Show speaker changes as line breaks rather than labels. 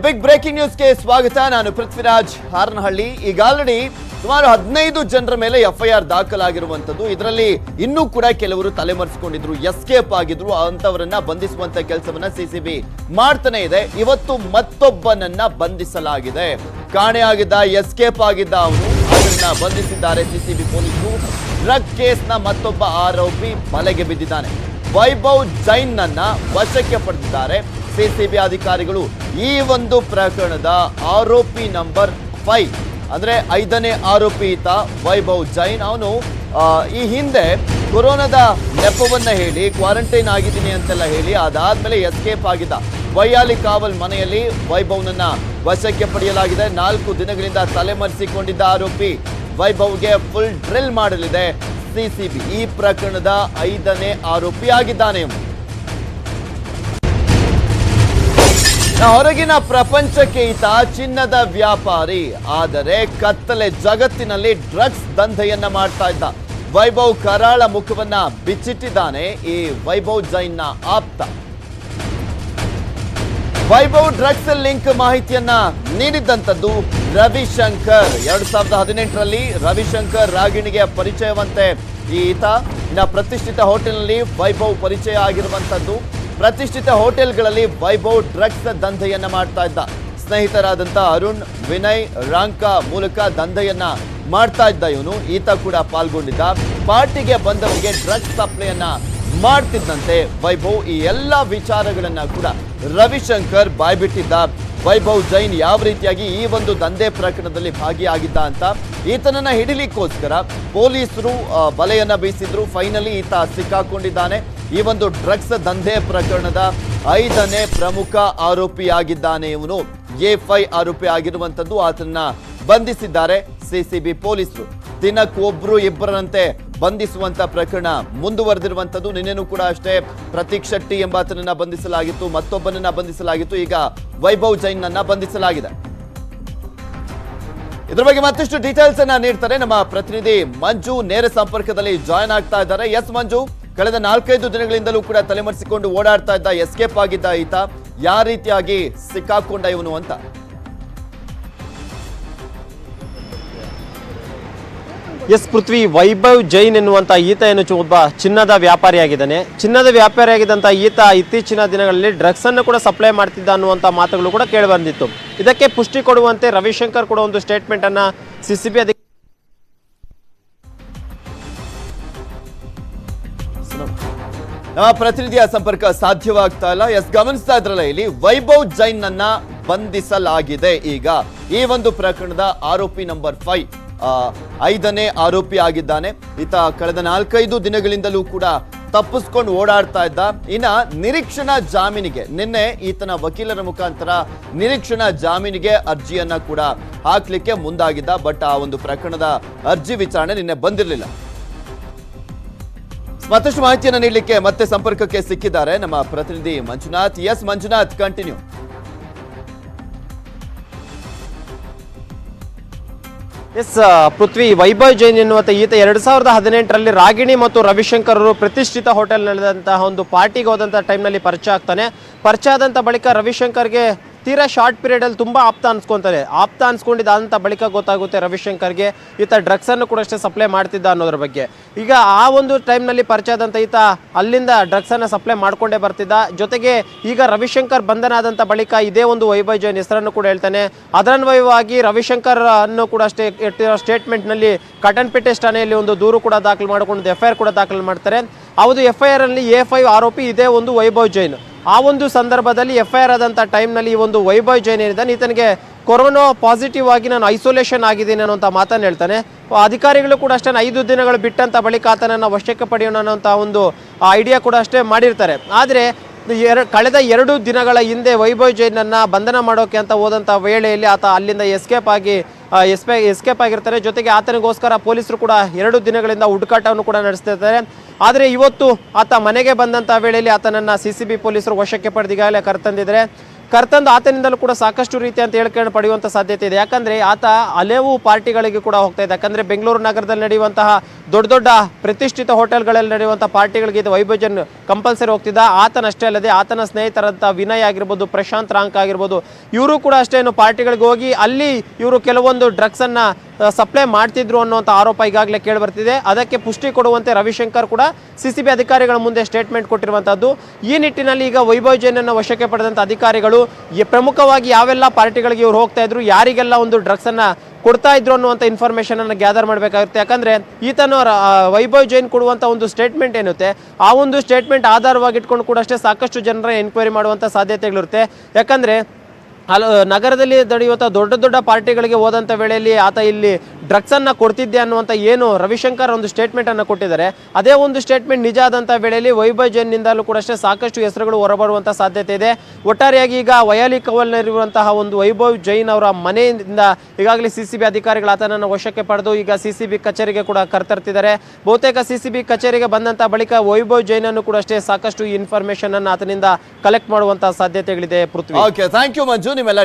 Big breaking ನ್ಯೂಸ್ಗೆ ಸ್ವಾಗತ. ನಾನು ಪೃಥ್ವಿರಾಜ್ ಹಾರನಹಳ್ಳಿ. ಈಗ ಆಲ್ರೆಡಿ ಸುಮಾರು 15 ಜನರ ಮೇಲೆ ಎಫ್ಐಆರ್ ದಾಖಲಾಗಿರುವಂತದ್ದು. ಇದರಲ್ಲಿ ಇನ್ನೂ ಕೂಡ ಕೆಲವರು ತಲೆಮರೆಸಿಕೊಂಡಿದ್ರು, ಎಸ್ಕೇಪ್ ಆಗಿದ್ರು. ಅಂತವರನ್ನ ಬಂಧಿಸುವಂತ ಕೆಲಸವನ್ನ ಸಿಸಿಬಿ ಮಾಡ್ತಾನೆ ಇದೆ. ಇವತ್ತು ಮತ್ತೊಬ್ಬನನ್ನ ಬಂಧಿಸಲಾಗಿದೆ. ಕಾಣೆಯಾಗಿದ್ದ, ಎಸ್ಕೇಪ್ ಆಗಿದ್ದ ಅದನ್ನ ಬಂಧಿಸಿದ್ದಾರೆ ಸಿಸಿಬಿ ಪೊಲೀಸರು. ಡ್ರಗ್ ಕೇಸ್ನ ಮತ್ತೊಬ್ಬ ಆರೋಪಿ ಬಲೆಗೆ ಬಿದ್ದಿದ್ದಾನೆ. ವೈಭವ್ ಜೈನ್ ನನ್ನ ವಶಕ್ಕೆ ಪಡೆದಿದ್ದಾರೆ ಸಿಸಿಬಿ ಅಧಿಕಾರಿಗಳು. ಈ ಒಂದು ಪ್ರಕರಣದ ಆರೋಪಿ ನಂಬರ್ 5 ಅಂದ್ರೆ 5ನೇ ಆರೋಪಿ ಈತ ವೈಭವ್ ಜೈನ್. ಅವನು ಈ ಹಿಂದೆ ಕೊರೋನಾದ ನೆಪವನ್ನ ಹೇಳಿ ಕ್ವಾರಂಟೈನ್ ಆಗಿದ್ದೀನಿ ಅಂತೆಲ್ಲ ಹೇಳಿ ಅದಾದ್ಮೇಲೆ ಎಸ್ಕೇಪ್ ಆಗಿದ್ದ. ವೈಯಾಲಿ ಕಾವಲ್ ಮನೆಯಲ್ಲಿ ವೈಭವ್ನನ್ನ ವಶಕ್ಕೆ ಪಡೆಯಲಾಗಿದೆ. 4 ದಿನಗಳಿಂದ ತಲೆಮರೆಸಿಕೊಂಡಿದ್ದ ಆರೋಪಿ ವೈಭವ್ಗೆ ಫುಲ್ ಡ್ರಿಲ್ ಮಾಡಲಿದೆ ಸಿಸಿಬಿ. ಈ ಪ್ರಕರಣದ 5ನೇ ಆರೋಪಿ ಆಗಿದ್ದಾನೆ. ಹೊರಗಿನ ಪ್ರಪಂಚಕ್ಕೆ ಈತ ಚಿನ್ನದ ವ್ಯಾಪಾರಿ, ಆದರೆ ಕತ್ತಲೆ ಜಗತ್ತಿನಲ್ಲಿ ಡ್ರಗ್ಸ್ ದಂಧೆಯನ್ನ ಮಾಡ್ತಾ ಇದ್ದ. ವೈಭವ್ ಕರಾಳ ಮುಖವನ್ನ ಬಿಚ್ಚಿಟ್ಟಿದ್ದಾನೆ ಈ ವೈಭವ್ ಜೈನ್ನ ಆಪ್ತ. ವೈಭವ್ ಡ್ರಗ್ಸ್ ಲಿಂಕ್ ಮಾಹಿತಿಯನ್ನ ನೀಡಿದ್ದಂಥದ್ದು ರವಿಶಂಕರ್. 2018ರಲ್ಲಿ ರವಿಶಂಕರ್ ರಾಗಿಣಿಗೆ ಪರಿಚಯವಂತೆ ಈತ ಪ್ರತಿಷ್ಠಿತ ಹೋಟೆಲ್ನಲ್ಲಿ ವೈಭವ್ ಪರಿಚಯ ಆಗಿರುವಂತದ್ದು. ಪ್ರತಿಷ್ಠಿತ ಹೋಟೆಲ್ಗಳಲ್ಲಿ ವೈಭವ್ ಡ್ರಗ್ಸ್ ದಂಧೆಯನ್ನ ಮಾಡ್ತಾ ಇದ್ದ. ಸ್ನೇಹಿತರಾದಂಥ ಅರುಣ್, ವಿನಯ್, ರಾಂಕಾ ಮೂಲಕ ದಂಧೆಯನ್ನ ಮಾಡ್ತಾ ಇದ್ದ ಇವನು. ಈತ ಕೂಡ ಪಾಲ್ಗೊಂಡಿದ್ದ. ಪಾರ್ಟಿಗೆ ಬಂದವರಿಗೆ ಡ್ರಗ್ಸ್ ಸಪ್ಲೈಯನ್ನ ಮಾಡ್ತಿದ್ದಂತೆ ವೈಭವ್. ಈ ಎಲ್ಲ ವಿಚಾರಗಳನ್ನ ಕೂಡ ರವಿಶಂಕರ್ ಬಾಯ್ಬಿಟ್ಟಿದ್ದ. ವೈಭವ್ ಜೈನ್ ಯಾವ ರೀತಿಯಾಗಿ ಈ ಒಂದು ದಂಧೆ ಪ್ರಕರಣದಲ್ಲಿ ಭಾಗಿಯಾಗಿದ್ದ ಅಂತ ಈತನನ್ನ ಹಿಡಿಲಿಕ್ಕೋಸ್ಕರ ಪೊಲೀಸರು ಬಲೆಯನ್ನ ಬೀಸಿದ್ರು. ಫೈನಲಿ ಈತ ಸಿಕ್ಕಾಕೊಂಡಿದ್ದಾನೆ. ಈ ಒಂದು ಡ್ರಗ್ಸ್ ದಂಧೆ ಪ್ರಕರಣದ 5ನೇ ಪ್ರಮುಖ ಆರೋಪಿಯಾಗಿದ್ದಾನೆ ಇವನು. A5 ಆರೋಪಿ ಆಗಿರುವಂತದ್ದು. ಆತನನ್ನ ಬಂಧಿಸಿದ್ದಾರೆ ಸಿಸಿಬಿ ಪೊಲೀಸರು. ದಿನಕ್ಕೊಬ್ರು ಇಬ್ಬರಂತೆ ಬಂಧಿಸುವಂತ ಪ್ರಕರಣ ಮುಂದುವರೆದಿರುವಂತದ್ದು. ನಿನ್ನೆನೂ ಕೂಡ ಅಷ್ಟೇ ಪ್ರತೀಕ್ ಶೆಟ್ಟಿ ಎಂಬಾತನನ್ನ ಬಂಧಿಸಲಾಗಿತ್ತು, ಮತ್ತೊಬ್ಬನನ್ನ ಬಂಧಿಸಲಾಗಿತ್ತು. ಈಗ ವೈಭವ್ ಜೈನ್ ನನ್ನ ಬಂಧಿಸಲಾಗಿದೆ. ಇದ್ರ ಬಗ್ಗೆ ಮತ್ತಷ್ಟು ಡೀಟೇಲ್ಸ್ ಅನ್ನ ನೀಡ್ತಾರೆ ನಮ್ಮ ಪ್ರತಿನಿಧಿ ಮಂಜು. ನೇರ ಸಂಪರ್ಕದಲ್ಲಿ ಜಾಯ್ನ್ ಆಗ್ತಾ ಇದ್ದಾರೆ. ಎಸ್ ಮಂಜು, ಕಳೆದ 4-5 ದಿನಗಳಿಂದಲೂ ಕೂಡ ತಲೆಮರೆಸಿಕೊಂಡು ಓಡಾಡ್ತಾ ಇದ್ದ, ಎಸ್ಕೇಪ್ ಆಗಿದ್ದ ಈತ ಯಾವ ರೀತಿಯಾಗಿ ಸಿಕ್ಕಾಕೊಂಡ ಇವನು ಅಂತ?
ಎಸ್ ಪೃಥ್ವಿ, ವೈಭವ್ ಜೈನ್ ಎನ್ನುವಂಥ ಈತ ಏನು ಒಬ್ಬ ಚಿನ್ನದ ವ್ಯಾಪಾರಿಯಾಗಿದ್ದಾನೆ. ಚಿನ್ನದ ವ್ಯಾಪಾರಿಯಾಗಿದ್ದಂಥ ಈತ ಇತ್ತೀಚಿನ ದಿನಗಳಲ್ಲಿ ಡ್ರಗ್ಸ್ ಅನ್ನು ಕೂಡ ಸಪ್ಲೈ ಮಾಡ್ತಿದ್ದ ಅನ್ನುವಂಥ ಮಾತುಗಳು ಕೂಡ ಕೇಳಿ ಬಂದಿತ್ತು. ಇದಕ್ಕೆ ಪುಷ್ಟಿ ಕೊಡುವಂತೆ ರವಿಶಂಕರ್ ಕೂಡ ಒಂದು ಸ್ಟೇಟ್ಮೆಂಟ್ ಅನ್ನ ಸಿಸಿಬಿ
ನಮ್ಮ ಪ್ರತಿನಿಧಿಯ ಸಂಪರ್ಕ ಸಾಧ್ಯವಾಗ್ತಾ ಇಲ್ಲ. ಗಮನಿಸ್ತಾ ಇದ್ರಲ್ಲ, ಇಲ್ಲಿ ವೈಭವ್ ಜೈನ್ ನನ್ನ ಬಂಧಿಸಲಾಗಿದೆ. ಈಗ ಈ ಒಂದು ಪ್ರಕರಣದ ಆರೋಪಿ ನಂಬರ್ 5ನೇ ಆರೋಪಿ ಆಗಿದ್ದಾನೆ ಈತ. ಕಳೆದ 4-5 ದಿನಗಳಿಂದಲೂ ಕೂಡ ತಪ್ಪಿಸ್ಕೊಂಡು ಓಡಾಡ್ತಾ ಇದ್ದ. ಇನ್ನ ನಿರೀಕ್ಷಣಾ ಜಾಮೀನಿಗೆ ನಿನ್ನೆ ಈತನ ವಕೀಲರ ಮುಖಾಂತರ ನಿರೀಕ್ಷಣಾ ಜಾಮೀನಿಗೆ ಅರ್ಜಿಯನ್ನ ಕೂಡ ಹಾಕ್ಲಿಕ್ಕೆ ಮುಂದಾಗಿದ್ದ. ಬಟ್ ಆ ಒಂದು ಪ್ರಕರಣದ ಅರ್ಜಿ ವಿಚಾರಣೆ ನಿನ್ನೆ ಬಂದಿರಲಿಲ್ಲ. ಮತ್ತಷ್ಟು ಮಾಹಿತಿಯನ್ನು ನೀಡಲಿಕ್ಕೆ ಮತ್ತೆ ಸಂಪರ್ಕಕ್ಕೆ ಸಿಕ್ಕಿದ್ದಾರೆ ನಮ್ಮ ಪ್ರತಿನಿಧಿ Manjunath. Yes Manjunath, continue.
Yes Prithvi, Vaibhav Jain ಎನ್ನುವಂಥ ಈತ 2018ರಲ್ಲಿ ರಾಗಿಣಿ ಮತ್ತು ರವಿಶಂಕರ್ ಅವರು ಪ್ರತಿಷ್ಠಿತ ಹೋಟೆಲ್ ನಡೆದಂತಹ ಒಂದು ಪಾರ್ಟಿಗೆ ಹೋದಂಥ ಟೈಮ್ನಲ್ಲಿ ಪರಿಚಯ ಆಗ್ತಾನೆ. ಪರಿಚಯ ಆದಂಥ ಬಳಿಕ ರವಿಶಂಕರ್ಗೆ ತೀರಾ ಶಾರ್ಟ್ ಪೀರಿಯಡಲ್ಲಿ ತುಂಬ ಆಪ್ತ ಅನ್ಸ್ಕೊತಾನೆ. ಆಪ್ತ ಅನ್ಸ್ಕೊಂಡಿದ್ದಾದಂಥ ಬಳಿಕ ಗೊತ್ತಾಗುತ್ತೆ ರವಿಶಂಕರ್ಗೆ ಈತ ಡ್ರಗ್ಸನ್ನು ಕೂಡ ಅಷ್ಟೇ ಸಪ್ಲೈ ಮಾಡ್ತಿದ್ದ ಅನ್ನೋದ್ರ ಬಗ್ಗೆ. ಈಗ ಆ ಒಂದು ಟೈಮ್ನಲ್ಲಿ ಪರಿಚಯ ಆದಂಥ ಈತ ಅಲ್ಲಿಂದ ಡ್ರಗ್ಸನ್ನು ಸಪ್ಲೈ ಮಾಡ್ಕೊಂಡೇ ಬರ್ತಿದ್ದ. ಜೊತೆಗೆ ಈಗ ರವಿಶಂಕರ್ ಬಂಧನ ಆದಂಥ ಬಳಿಕ ಇದೇ ಒಂದು ವೈಭವ್ ಜೈನ್ ಹೆಸರನ್ನು ಕೂಡ ಹೇಳ್ತಾನೆ. ಅದರನ್ವಯವಾಗಿ ರವಿಶಂಕರ್ ಅನ್ನು ಕೂಡ ಅಷ್ಟೇ ಸ್ಟೇಟ್ಮೆಂಟ್ನಲ್ಲಿ ಕಟನ್ಪೇಟೆ ಠಾಣೆಯಲ್ಲಿ ಒಂದು ದೂರು ಕೂಡ ದಾಖಲು ಮಾಡಿಕೊಂಡು FIR ಕೂಡ ದಾಖಲು ಮಾಡ್ತಾರೆ. ಹೌದು, FIR ಅಲ್ಲಿ A5 ಆರೋಪಿ ಇದೇ ಒಂದು ವೈಭವ್ ಜೈನ್. ಆ ಒಂದು ಸಂದರ್ಭದಲ್ಲಿ FIR ಆದಂಥ ಟೈಮ್ನಲ್ಲಿ ಈ ಒಂದು ವೈಭವ್ ಜೈನ್ ಏನಿದ್ದಾನೆ ಈತನಿಗೆ ಕೊರೋನಾ ಪಾಸಿಟಿವ್ ಆಗಿ ನಾನು ಐಸೋಲೇಷನ್ ಆಗಿದ್ದೀನಿ ಅನ್ನೋಂಥ ಮಾತನ್ನು ಹೇಳ್ತಾನೆ. ಅಧಿಕಾರಿಗಳು ಕೂಡ ಅಷ್ಟೇ 5 ದಿನಗಳು ಬಿಟ್ಟಂತ ಬಳಿಕ ಆತನನ್ನು ವಶಕ್ಕೆ ಪಡೆಯೋಣ ಅನ್ನೋಂಥ ಒಂದು ಐಡಿಯಾ ಕೂಡ ಅಷ್ಟೇ ಮಾಡಿರ್ತಾರೆ. ಆದರೆ ಕಳೆದ 2 ದಿನಗಳ ಹಿಂದೆ ವೈಭವ್ ಜೈನನ್ನ ಬಂಧನ ಮಾಡೋಕೆ ಅಂತ ಹೋದಂಥ ವೇಳೆಯಲ್ಲಿ ಆತ ಅಲ್ಲಿಂದ ಎಸ್ಕೇಪ್ ಆಗಿರ್ತಾರೆ. ಜೊತೆಗೆ ಆತನಿಗೋಸ್ಕರ ಪೊಲೀಸರು ಕೂಡ 2 ದಿನಗಳಿಂದ ಹುಡುಕಾಟವನ್ನು ಕೂಡ ನಡೆಸ್ತಿರ್ತಾರೆ. ಆದರೆ ಇವತ್ತು ಆತ ಮನೆಗೆ ಬಂದಂಥ ವೇಳೆಯಲ್ಲಿ ಆತನನ್ನು ಸಿಸಿಬಿ ಪೊಲೀಸರು ವಶಕ್ಕೆ ಪಡೆದು ಈಗಾಗಲೇ ಕರೆತಂದಿದ್ದಾರೆ. ಕರ್ತಂದು ಆತನಿಂದಲೂ ಕೂಡ ಸಾಕಷ್ಟು ರೀತಿ ಅಂತ ಹೇಳಿಕೊಂಡು ಪಡೆಯುವಂಥ ಸಾಧ್ಯತೆ ಇದೆ. ಯಾಕಂದರೆ ಆತ ಹಲವು ಪಾರ್ಟಿಗಳಿಗೆ ಕೂಡ ಹೋಗ್ತಾ ಇದೆ. ಯಾಕಂದರೆ ಬೆಂಗಳೂರು ನಗರದಲ್ಲಿ ನಡೆಯುವಂತಹ ದೊಡ್ಡ ದೊಡ್ಡ ಪ್ರತಿಷ್ಠಿತ ಹೋಟೆಲ್ಗಳಲ್ಲಿ ನಡೆಯುವಂಥ ಪಾರ್ಟಿಗಳಿಗೆ ಇದು ವೈಭವ್ ಜೈನ್ ಕಂಪಲ್ಸರಿ ಹೋಗ್ತಿದ್ದ. ಆತನಷ್ಟೇ ಅಲ್ಲದೆ ಆತನ ಸ್ನೇಹಿತರಂಥ ವಿನಯ್ ಆಗಿರ್ಬೋದು, ಪ್ರಶಾಂತ್ ರಾಂಕ್ ಆಗಿರ್ಬೋದು, ಇವರು ಕೂಡ ಅಷ್ಟೇನು ಪಾರ್ಟಿಗಳಿಗೆ ಹೋಗಿ ಅಲ್ಲಿ ಇವರು ಕೆಲವೊಂದು ಡ್ರಗ್ಸನ್ನು ಸಪ್ಲೈ ಮಾಡ್ತಿದ್ರು ಅನ್ನುವಂಥ ಆರೋಪ ಈಗಾಗಲೇ ಕೇಳಿ ಬರ್ತಿದೆ. ಅದಕ್ಕೆ ಪುಷ್ಟಿ ಕೊಡುವಂತೆ ರವಿಶಂಕರ್ ಕೂಡ ಸಿಸಿಬಿ ಅಧಿಕಾರಿಗಳ ಮುಂದೆ ಸ್ಟೇಟ್ಮೆಂಟ್ ಕೊಟ್ಟಿರುವಂಥದ್ದು. ಈ ನಿಟ್ಟಿನಲ್ಲಿ ಈಗ ವೈಭವ್ ಜೈನನ್ನು ವಶಕ್ಕೆ ಪಡೆದಂಥ ಅಧಿಕಾರಿಗಳು ಪ್ರಮುಖವಾಗಿ ಯಾವೆಲ್ಲ ಪಾರ್ಟಿಗಳಿಗೆ ಇವರು ಹೋಗ್ತಾ ಇದ್ರು, ಯಾರಿಗೆಲ್ಲ ಒಂದು ಡ್ರಗ್ಸನ್ನು ಕೊಡ್ತಾ ಇದ್ರು ಅನ್ನುವಂಥ ಇನ್ಫಾರ್ಮೇಷನ್ ಅನ್ನು ಗ್ಯಾದರ್ ಮಾಡಬೇಕಾಗುತ್ತೆ. ಯಾಕಂದರೆ ಈತನು ವೈಭವ್ ಜೈನ್ ಕೊಡುವಂಥ ಒಂದು ಸ್ಟೇಟ್ಮೆಂಟ್ ಏನಿರುತ್ತೆ, ಆ ಒಂದು ಸ್ಟೇಟ್ಮೆಂಟ್ ಆಧಾರವಾಗಿ ಇಟ್ಕೊಂಡು ಕೂಡ ಅಷ್ಟೇ ಸಾಕಷ್ಟು ಜನರ ಎನ್ಕ್ವೈರಿ ಮಾಡುವಂಥ ಸಾಧ್ಯತೆಗಳಿರುತ್ತೆ. ಯಾಕಂದರೆ ನಗರದಲ್ಲಿ ನಡೆಯುವಂಥ ದೊಡ್ಡ ದೊಡ್ಡ ಪಾರ್ಟಿಗಳಿಗೆ ಹೋದಂಥ ವೇಳೆಯಲ್ಲಿ ಆತ ಇಲ್ಲಿ ಡ್ರಗ್ಸನ್ನು ಕೊಡ್ತಿದ್ದೆ ಅನ್ನುವಂಥ ಏನು ರವಿಶಂಕರ್ ಒಂದು ಸ್ಟೇಟ್ಮೆಂಟನ್ನು ಕೊಟ್ಟಿದ್ದಾರೆ, ಅದೇ ಒಂದು ಸ್ಟೇಟ್ಮೆಂಟ್ ನಿಜ ಆದಂಥ ವೇಳೆಯಲ್ಲಿ ವೈಭವ್ ಜೈನ್ನಿಂದಲೂ ಕೂಡ ಅಷ್ಟೇ ಸಾಕಷ್ಟು ಹೆಸರುಗಳು ಹೊರಬರುವಂಥ ಸಾಧ್ಯತೆ ಇದೆ. ಒಟ್ಟಾರೆಯಾಗಿ ಈಗ ವಯಾಲಿ ಕವಲ್ನಲ್ಲಿರುವಂತಹ ಒಂದು ವೈಭವ್ ಜೈನ್ ಅವರ ಮನೆಯಿಂದ ಈಗಾಗಲೇ ಸಿಸಿಬಿ ಅಧಿಕಾರಿಗಳು ಆತನನ್ನು ವಶಕ್ಕೆ ಪಡೆದು ಈಗ ಸಿಸಿಬಿ ಕಚೇರಿಗೆ ಕೂಡ ಕರೆತರ್ತಿದ್ದಾರೆ. ಬಹುತೇಕ ಸಿಸಿಬಿ ಕಚೇರಿಗೆ ಬಂದಂಥ ಬಳಿಕ ವೈಭವ್ ಜೈನನ್ನು ಕೂಡ ಅಷ್ಟೇ ಸಾಕಷ್ಟು ಇನ್ಫಾರ್ಮೇಷನ್ ಅನ್ನು ಆತನಿಂದ ಕಲೆಕ್ಟ್ ಮಾಡುವಂತಹ ಸಾಧ್ಯತೆಗಳಿದೆ. ಪೃಥ್ವಿ,
ಓಕೆ, ಥ್ಯಾಂಕ್ ಯು ಮಂಜು, ನಿಮ್ಮೆಲ್ಲ